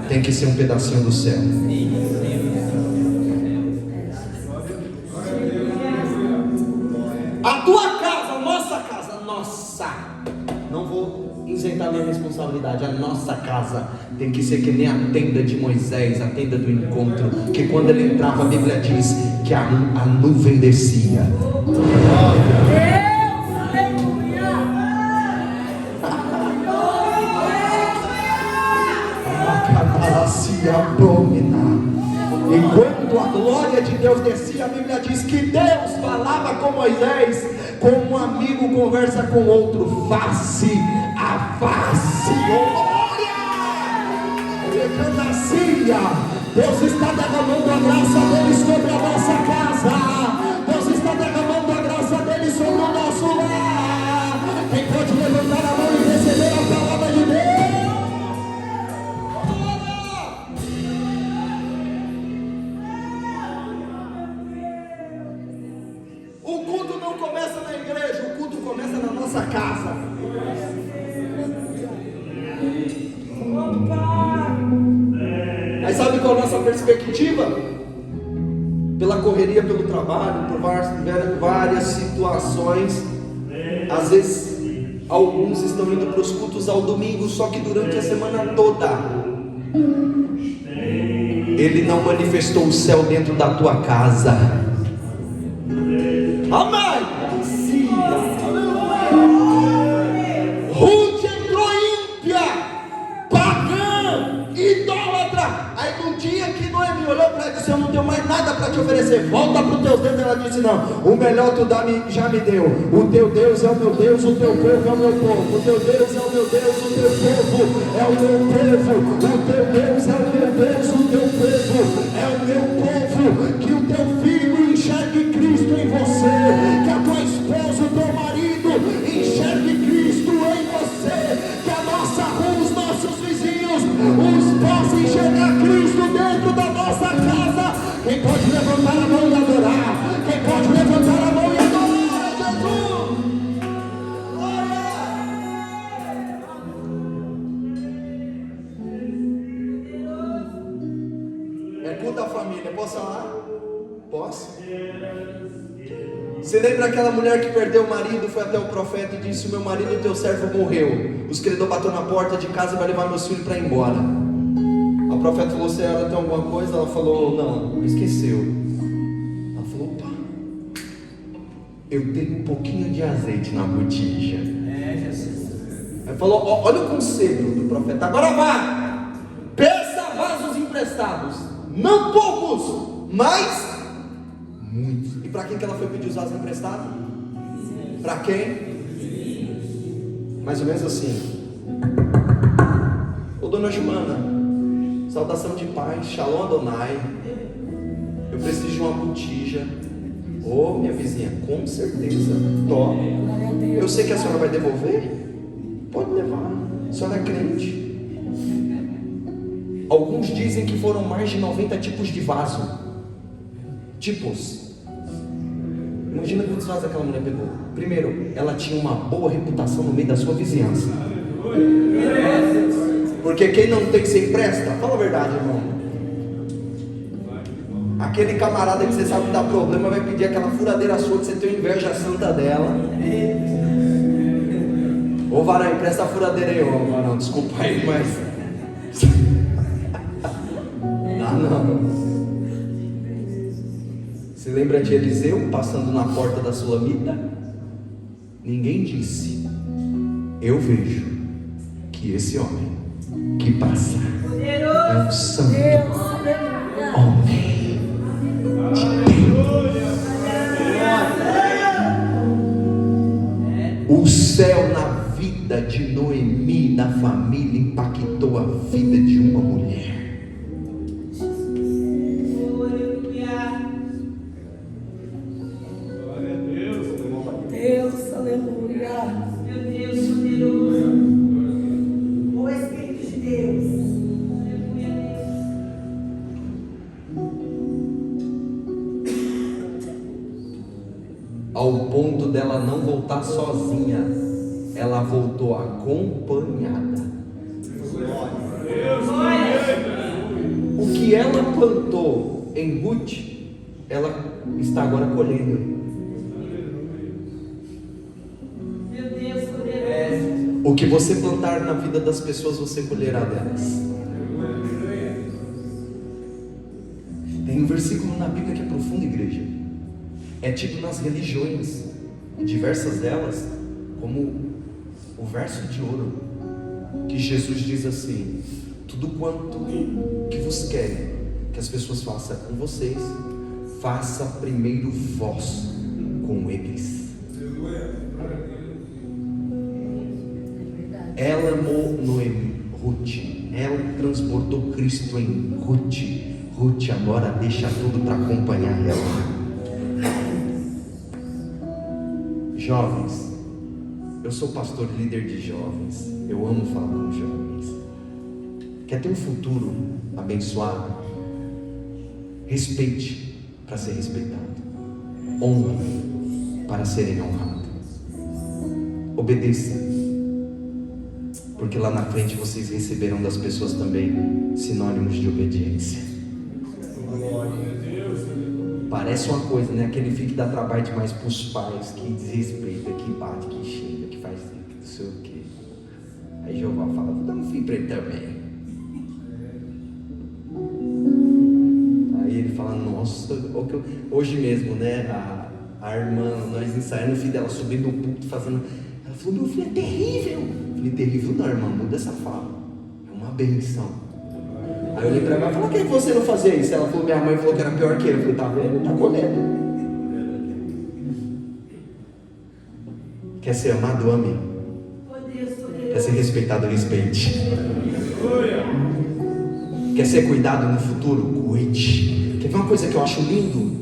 tem que ser um pedacinho do céu. A tua casa, a nossa casa, nossa. Não vou isentar minha responsabilidade. A nossa casa tem que ser que nem a tenda de Moisés, a tenda do encontro, que quando ele entrava, a Bíblia diz que a nuvem descia. Enquanto a glória de Deus descia, a Bíblia diz que Deus falava com Moisés como um amigo conversa com outro, face a face. Glória! Deus está derramando a graça dele sobre a nossa casa. Deus está derramando a graça dele sobre o nosso lar. Quem pode levantar a mão e receber a palavra de Deus? O culto não começa na igreja, o culto começa na nossa casa. Mas sabe qual é a nossa perspectiva? Pela correria, pelo trabalho, por várias situações, às vezes alguns estão indo para os cultos ao domingo, só que durante a semana toda ele não manifestou o céu dentro da tua casa. Amém. Ruth entrou ímpia, pagã, olhou para ela e disse: eu não tenho mais nada para te oferecer, volta para os teus deuses. Ela disse: não, o melhor tu já me deu. O teu Deus é o meu Deus, o teu povo é o meu povo. O teu Deus é o meu Deus, o teu povo é o meu povo. O teu Deus é o meu Deus, o teu povo é o meu povo. Que o teu filho enxergue Cristo em você, que a tua esposa, o teu marido enxergue Cristo em você, que a nossa rua, os nossos vizinhos, os possam enxergar Cristo dentro da nossa casa. Quem pode levantar a mão e adorar? Quem pode levantar a mão e adorar a Jesus? É culto da família, posso falar? Posso? Você lembra aquela mulher que perdeu o marido, foi até o profeta e disse: o meu marido, o teu servo, morreu. Os credores bateu na porta de casa e vai levar meus filhos para ir embora. O profeta falou: senhora, tem alguma coisa? Ela falou: não, esqueceu. Ela falou: opa, eu tenho um pouquinho de azeite na botija. Ela falou: olha o conselho do profeta, agora vá, peça vasos emprestados, não poucos, mas muitos. E para quem que ela foi pedir os vasos emprestados? Para quem? Mais ou menos assim: ô dona Joana, saudação de paz, Shalom Adonai, eu preciso de uma botija. Ô minha vizinha, com certeza, toma. Eu sei que a senhora vai devolver, pode levar, a senhora é crente. Alguns dizem que foram mais de 90 tipos de vaso. Tipos. Imagina quantos vasos aquela mulher pegou. Primeiro, ela tinha uma boa reputação no meio da sua vizinhança. Porque quem não tem, se empresta. Fala a verdade, irmão. Aquele camarada que você sabe que dá problema vai pedir aquela furadeira sua que você tem inveja santa dela. Ô varão, empresta a furadeira aí, ô varão. Desculpa aí, mas não. Você lembra de Eliseu passando na porta da Sulamita? Ninguém disse: eu vejo que esse homem que passa é um santo homem de Deus. O céu na vida de Noemi, da família, impactou a vida de uma mulher. Deus, aleluia. Meu Deus, poderoso. O Espírito de Deus. Aleluia. Ao ponto dela não voltar sozinha, ela voltou acompanhada. O que ela plantou em Ruth, ela está agora colhendo. O que você plantar na vida das pessoas, você colherá delas. Tem um versículo na Bíblia que é profundo, igreja. É tipo nas religiões, diversas delas, como o verso de ouro, que Jesus diz assim: tudo quanto que vos querem que as pessoas façam com vocês, faça primeiro vós com eles. Ela amou Noemi, Ruth, ela transportou Cristo em Ruth. Ruth agora deixa tudo para acompanhar ela. Jovens, eu sou pastor e líder de jovens, eu amo falar com jovens. Quer ter um futuro abençoado? Respeite para ser respeitado, honre para serem honrados, obedeça, porque lá na frente vocês receberão das pessoas também sinônimos de obediência. Parece uma coisa, né? Aquele filho que dá trabalho demais para os pais, que desrespeita, que bate, que xinga, que faz que não sei o que. Aí Jeová fala: vou dar um filho para ele também. Aí ele fala: nossa, hoje mesmo, né? A irmã, nós ensaiando, o filho dela subindo no púlpito fazendo. Ela falou: meu filho é terrível. Eu falei: terrível não, irmã, muda essa fala. É uma benção. Aí eu olhei pra ela e falei, por que você não fazia isso? Ela falou, minha mãe falou que era pior que ele. Eu falei, tá vendo? Tá colhendo. Quer ser amado? Ame. Quer ser respeitado? Respeite. Quer ser cuidado no futuro? Cuide. Quer ver uma coisa que eu acho lindo?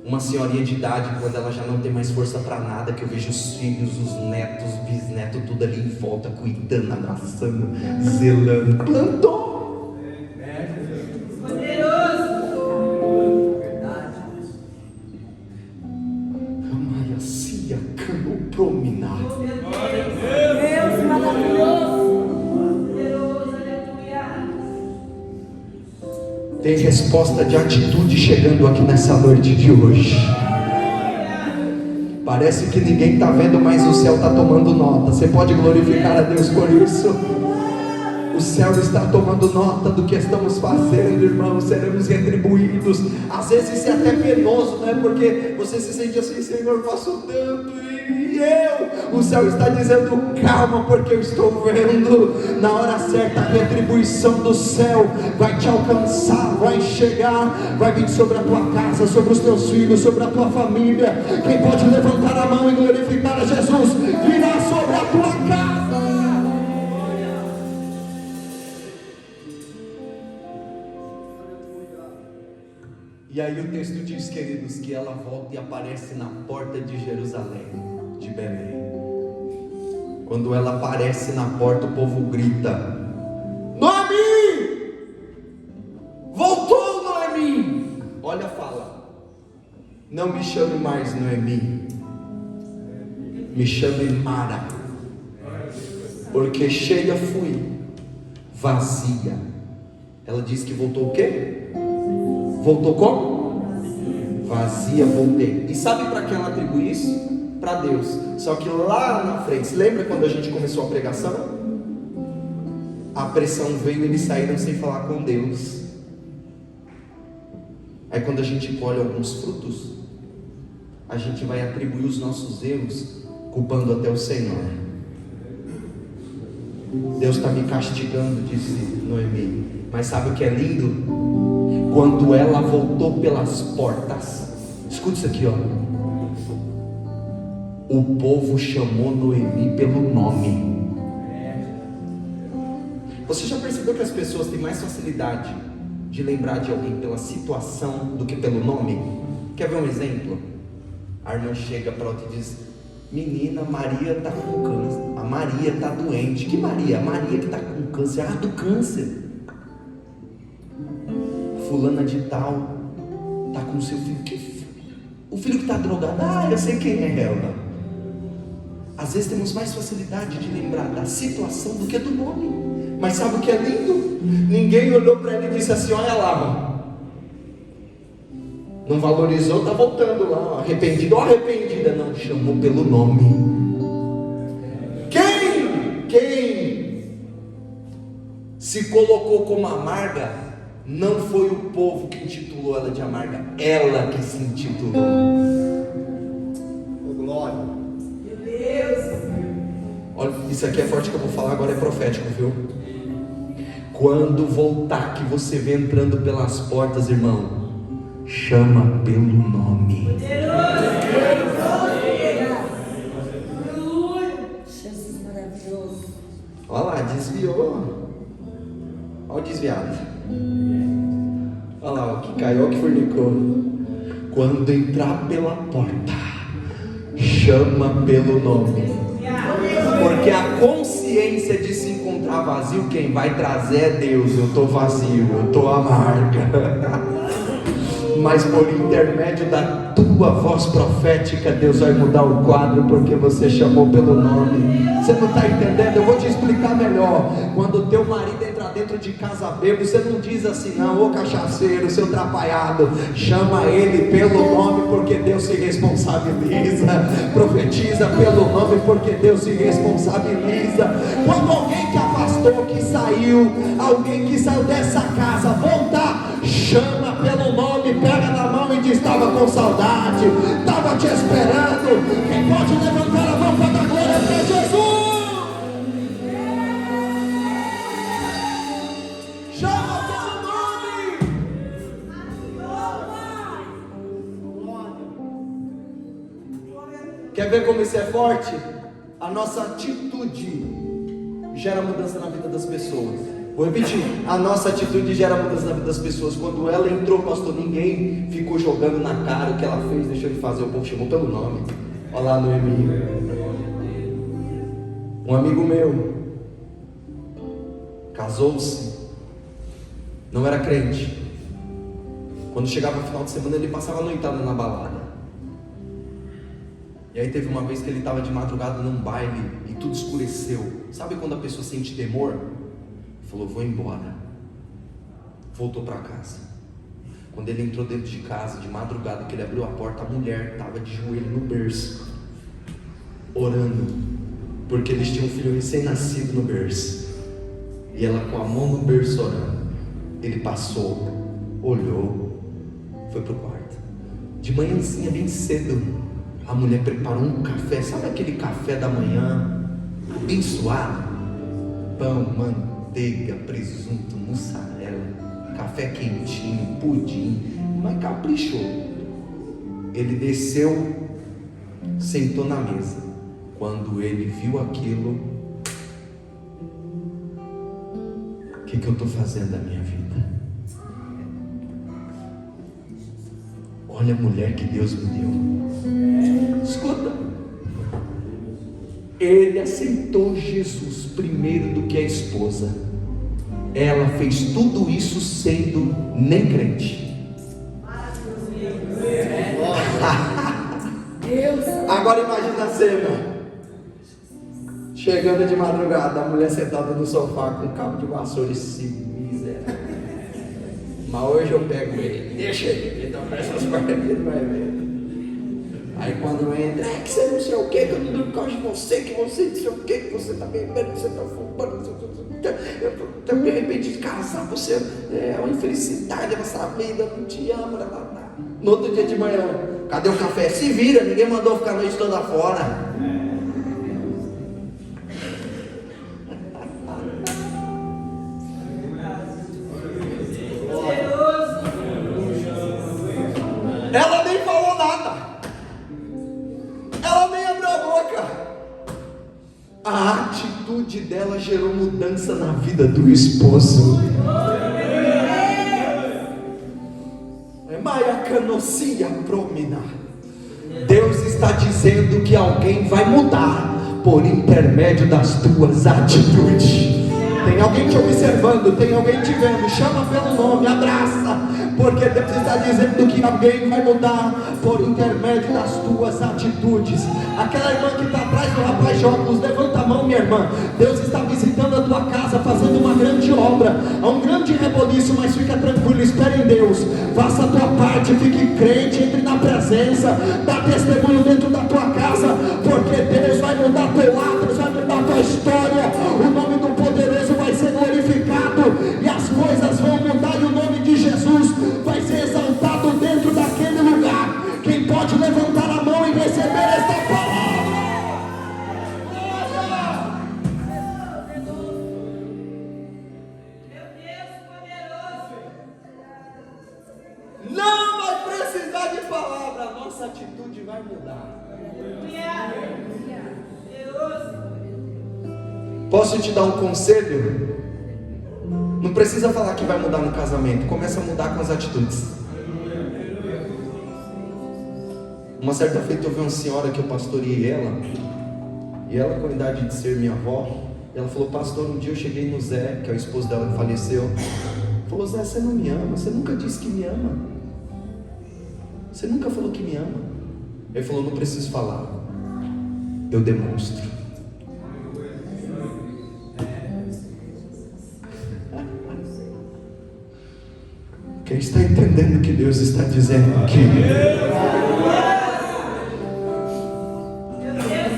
Uma senhorinha de idade, quando ela já não tem mais força para nada, que eu vejo os filhos, os netos, os bisnetos, tudo ali em volta, cuidando, abraçando, zelando. Plantou. Amaia, cia, cano, prominar. Deus maravilhoso. Tem resposta de atitude chegando aqui nessa noite de hoje. Parece que ninguém está vendo, mas o céu está tomando nota. Você pode glorificar a Deus por isso? O céu está tomando nota do que estamos fazendo, irmãos. Seremos retribuídos. Às vezes isso é até penoso, não é? Porque você se sente assim, Senhor, faço tanto. E eu, o céu está dizendo, calma, porque eu estou vendo. Na hora certa, a retribuição do céu vai te alcançar, vai chegar, vai vir sobre a tua casa, sobre os teus filhos, sobre a tua família. Quem pode levantar a mão e glorificar a Jesus, virá sobre a tua casa. E aí o texto diz, queridos, que ela volta e aparece na porta de Jerusalém, de Belém. Quando ela aparece na porta, o povo grita, Noemi! Voltou, Noemi! Olha, fala, não me chame mais Noemi, me chame Mara, porque cheia fui, vazia. Ela diz que voltou o quê? Voltou como? Vazia, voltei. E sabe para que ela atribui isso? Para Deus. Só que lá na frente, se lembra quando a gente começou a pregação? A pressão veio e eles saíram sem falar com Deus. Aí quando a gente colhe alguns frutos, a gente vai atribuir os nossos erros, culpando até o Senhor. Deus está me castigando, disse Noemi. Mas sabe o que é lindo? Quando ela voltou pelas portas, escuta isso aqui, ó. O povo chamou Noemi pelo nome. Você já percebeu que as pessoas têm mais facilidade de lembrar de alguém pela situação do que pelo nome? Quer ver um exemplo? A irmã chega para outra e diz, menina, Maria está com câncer. A Maria está doente. Que Maria? A Maria que está com câncer. Ah, do câncer. Fulana de tal está com seu filho. O filho que está drogado. Ah, eu sei quem é ela. Às vezes temos mais facilidade de lembrar da situação do que do nome. Mas sabe o que é lindo? Ninguém olhou para ela e disse assim, olha lá, não valorizou, está voltando lá, arrependido ou arrependida. Não, chamou pelo nome. Quem se colocou como amarga não foi o povo que intitulou ela de amarga, ela que se intitulou. Oh, glória. Meu Deus. Olha, isso aqui é forte que eu vou falar agora, é profético, viu? Quando voltar, que você vê entrando pelas portas, irmão, chama pelo nome. Jesus maravilhoso. Olha lá, desviou. Olha o desviado. Olha lá, o que caiu, o que fornicou. Quando entrar pela porta, chama pelo nome. Porque a consciência de se encontrar vazio, quem vai trazer é Deus. Eu estou vazio, eu estou amarga. Mas por intermédio da tua voz profética, Deus vai mudar o quadro, porque você chamou pelo nome. Você não está entendendo? Eu vou te explicar melhor. Quando o teu marido entra dentro de casa bêbado, você não diz assim, não, ô cachaceiro, seu atrapalhado. Chama ele pelo nome, porque Deus se responsabiliza. Profetiza pelo nome, porque Deus se responsabiliza. Quando alguém que afastou, que saiu, alguém que saiu dessa casa, voltar, chama pelo nome, pega na mão e diz, estava com saudade, estava te esperando. Quem pode levantar a mão para dar glória para Jesus? Chama pelo Quer ver como isso é forte? A nossa atitude gera mudança na vida das pessoas. Vou repetir, a nossa atitude gera mudança na vida das pessoas. Quando ela entrou, pastor, ninguém ficou jogando na cara o que ela fez, deixou de fazer, o povo chamou pelo nome. Olha lá no Emílio. Um amigo meu casou-se, não era crente. Quando chegava no final de semana, ele passava a noitada na balada. E aí teve uma vez que ele estava de madrugada num baile e tudo escureceu. Sabe quando a pessoa sente temor? Ele falou, vou embora. Voltou para casa. Quando ele entrou dentro de casa, de madrugada, que ele abriu a porta, a mulher estava de joelho no berço, orando, porque eles tinham um filho recém-nascido no berço. E ela com a mão no berço orando. Ele passou, olhou, foi pro quarto. De manhãzinha, bem cedo, a mulher preparou um café, sabe aquele café da manhã, abençoado? Pão, manteiga, presunto, mussarela, café quentinho, pudim, mas caprichou. Ele desceu, sentou na mesa. Quando ele viu aquilo, o que eu estou fazendo da minha vida? Olha a mulher que Deus me deu. Escuta. Ele aceitou Jesus primeiro do que a esposa. Ela fez tudo isso sendo nem crente. Agora imagina a cena. Chegando de madrugada, a mulher sentada no sofá com um cabo de vassoura e se miséria. Mas hoje eu pego ele, deixa ele, então para essas partes ele vai ver. Aí quando entra, que você não sei o que eu não durmo por causa de você, que você não sei o que você tá bebendo, que você tá fumando, eu tô me arrependi de casar, você é uma infelicidade essa vida, eu não te amo, No outro dia de manhã, cadê o café? Se vira, ninguém mandou ficar a noite toda fora. Ela nem falou nada. Ela nem abriu a boca. A atitude dela gerou mudança na vida do esposo. Maia canocia promina. Deus está dizendo que alguém vai mudar por intermédio das tuas atitudes. Tem alguém te observando, tem alguém te vendo, chama pelo nome, abraça, porque Deus está dizendo que alguém vai mudar por intermédio das tuas atitudes. Aquela irmã que está atrás do rapaz de óculos, levanta a mão, minha irmã. Deus está visitando a tua casa, fazendo uma grande obra, há um grande reboliço, mas fica tranquilo, espere em Deus, faça a tua parte, fique crente, entre na presença, dá testemunho dentro da tua casa, porque Deus vai mudar teu ato, vai mudar tua história, o nome do poderoso vai ser glorificado, e as coisas vão mudar, e o nome de Jesus vai ser exaltado dentro daquele lugar. Quem pode levantar a mão e receber esta palavra? Meu Deus poderoso. Não vai precisar de palavra, a nossa atitude vai mudar. Posso te dar um conselho? Não precisa falar que vai mudar no casamento, começa a mudar com as atitudes. Uma certa feita eu vi uma senhora que eu pastoreei ela, e ela com a idade de ser minha avó, ela falou: pastor, um dia eu cheguei no Zé, que é o esposo dela que faleceu, falou: Zé, você não me ama, você nunca disse que me ama, você nunca falou que me ama. Ele falou: não preciso falar, eu demonstro. Quem está entendendo o que Deus está dizendo aqui?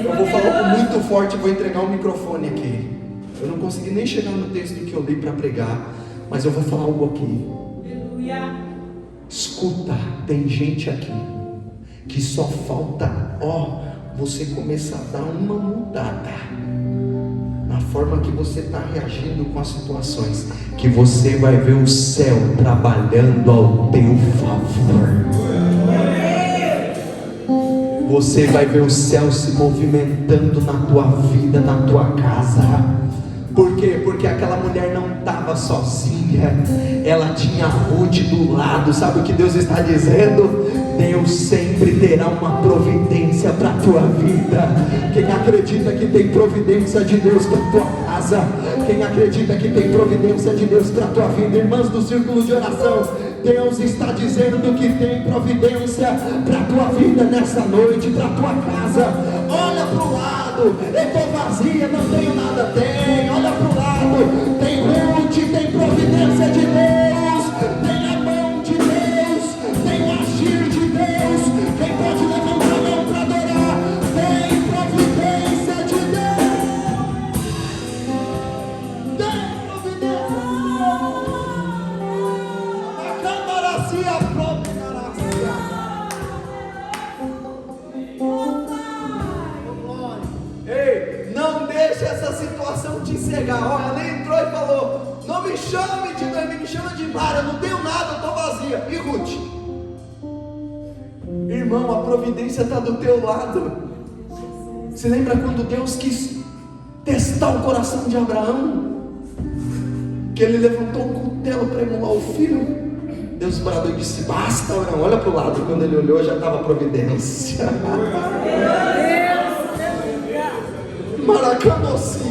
Eu vou falar algo muito forte, vou entregar o microfone aqui. Eu não consegui nem chegar no texto que eu li para pregar, mas eu vou falar algo aqui. Escuta, tem gente aqui que só falta, você começar a dar uma mudada na forma que você está reagindo com as situações, que você vai ver o céu trabalhando ao teu favor. você vai ver o céu se movimentando na tua vida, na tua casa. Por quê? Porque aquela mulher não estava sozinha, ela tinha Ruth do lado. Sabe o que Deus está dizendo? Deus sempre terá uma providência para a tua vida. Quem acredita que tem providência de Deus para a tua casa? Quem acredita que tem providência de Deus para a tua vida? Irmãs do círculo de oração, Deus está dizendo que tem providência para a tua vida nessa noite, para a tua casa. Olha para o lado, eu estou vazia, não tenho nada. Tem, olha para o lado, tem Ruth, tem providência de Deus, tem a mão de Deus, tem o agir de Deus. Quem pode levantar a mão para adorar? Tem providência de Deus, tem providência. A cambaracia, a providência. Ei, não deixe essa situação te cegar. Olha, ela entrou e falou: não me chame de Noemi, me chama de Mara, eu não tenho nada, eu estou vazia. E Ruth? Irmão, a providência está do teu lado. Você lembra quando Deus quis testar o coração de Abraão? Que ele levantou um cutelo para emular o filho. Deus bradou e disse: basta, Abraão, olha para o lado. Quando ele olhou, já estava a providência. Maracamocia.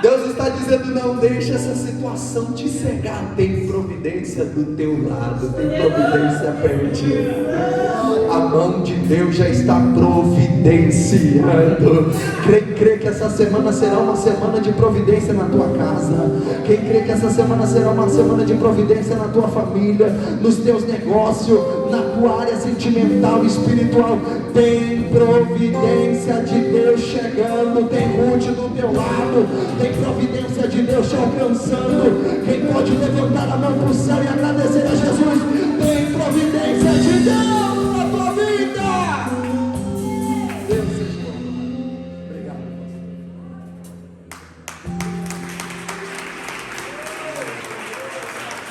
Deus está dizendo: não deixe essa situação te cegar. Tem providência do teu lado, tem providência pertinho. A mão de Deus já está providenciando. Crê que essa semana será uma semana de providência na tua casa. Quem crê que essa semana será uma semana de providência na tua família, nos teus negócios, na tua área sentimental e espiritual. Tem providência de Deus chegando. Tem Ruth do teu lado, tem providência de Deus te alcançando. Quem pode levantar a mão para o céu e agradecer